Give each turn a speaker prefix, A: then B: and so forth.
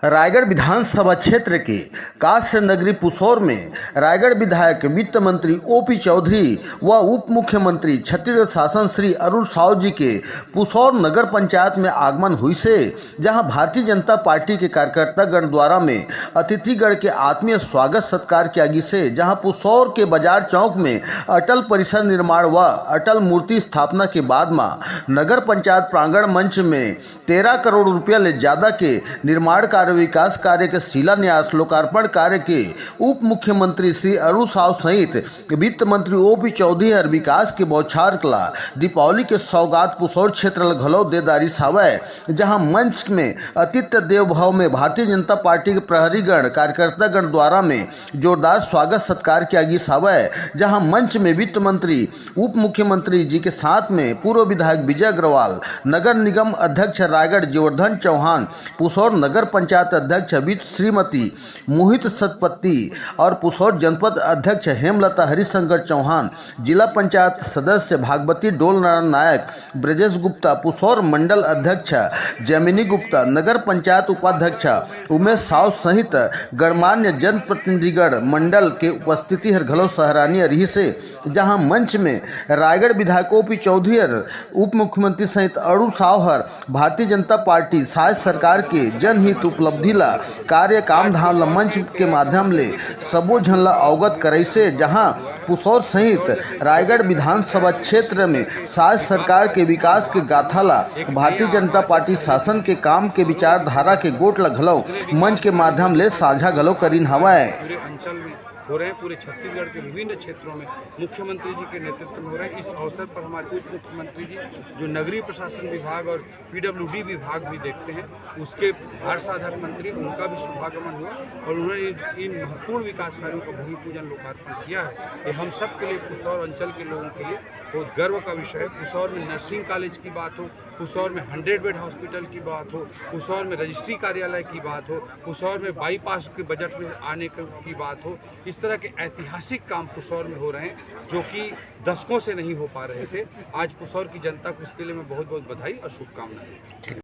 A: रायगढ़ विधानसभा क्षेत्र के कास्य नगरी पुसौर में रायगढ़ विधायक वित्त मंत्री ओपी चौधरी व उप मुख्यमंत्री छत्तीसगढ़ शासन श्री अरुण साव जी के पुसौर नगर पंचायत में आगमन हुई से, जहां भारतीय जनता पार्टी के कार्यकर्तागण द्वारा में अतिथिगण के आत्मीय स्वागत सत्कार किया गया से, जहां पुसौर के बाजार चौक में अटल परिसर निर्माण व अटल मूर्ति स्थापना के बाद नगर पंचायत प्रांगण मंच में 13 करोड़ रुपया ले ज्यादा के निर्माण कार्य विकास कार्य के शिलान्यास लोकार्पण कार्य के उप मुख्यमंत्री श्री अरुण साव सहित वित्त मंत्री ओपी चौधरी हर विकास के बौछार कला दीपावली के सौगात पुसौर क्षेत्र घलो देदारी सावय, जहां मंच में अतिथ्य देव भाव में भारतीय जनता पार्टी के प्रहरीगण कार्यकर्तागण द्वारा में जोरदार स्वागत सत्कार किया गया सावय, जहां मंच में वित्त मंत्री उप मुख्यमंत्री जी के साथ में पूर्व विधायक विजय अग्रवाल, नगर निगम अध्यक्ष रायगढ़ जोवर्धन चौहान, पुसौर नगर पंचायत अध्यक्ष वित्त श्रीमती मोहित सतपति और पुसौर जनपद अध्यक्ष हेमलता हरिशंकर चौहान, जिला पंचायत सदस्य भागवती डोल नारायण नायक, ब्रजेश गुप्ता, पुसौर मंडल अध्यक्ष जैमिनी गुप्ता, नगर पंचायत उपाध्यक्ष उमेश साव सहित गणमान्य जनप्रतिनिधिगण मंडल के उपस्थिति हर घलो सराहनीय रही से, जहां मंच में रायगढ़ विधायक ओपी चौधरी उप मुख्यमंत्री सहित अरुण साव हर भारतीय जनता पार्टी शायद सरकार के जनहित उपलब्धि ला कार्य काम धाम ला मंच के माध्यम ले सबो झन ला अवगत करे से, जहां पुसौर सहित रायगढ़ विधानसभा क्षेत्र में शायद सरकार के विकास के गाथा ला भारतीय जनता पार्टी शासन के काम के विचारधारा के गोट ला घलो मंच के माध्यम ले साझा घलो करीन हवाए।
B: हो रहे हैं पूरे छत्तीसगढ़ के विभिन्न क्षेत्रों में मुख्यमंत्री जी के नेतृत्व में हो रहे हैं। इस अवसर पर हमारे उप मुख्यमंत्री जी जो नगरीय प्रशासन विभाग और पीडब्ल्यूडी विभाग भी देखते हैं, उसके भारसाधक मंत्री, उनका भी शुभागमन हुआ और उन्होंने इन महत्वपूर्ण विकास कार्यों का भूमि पूजन लोकार्पण किया है। ये हम सब के लिए, पुसौर अंचल के लोगों के लिए बहुत गर्व का विषय है। पुसौर में नर्सिंग कॉलेज की बात हो, पुसौर में 100 बेड हॉस्पिटल की बात हो, पुसौर में रजिस्ट्री कार्यालय की बात हो, पुसौर में बाईपास के बजट में आने की बात हो, इस तरह के ऐतिहासिक काम पुसौर में हो रहे हैं जो कि दशकों से नहीं हो पा रहे थे। आज पुसौर की जनता को इसके लिए मैं बहुत बहुत बधाई और शुभकामनाएं।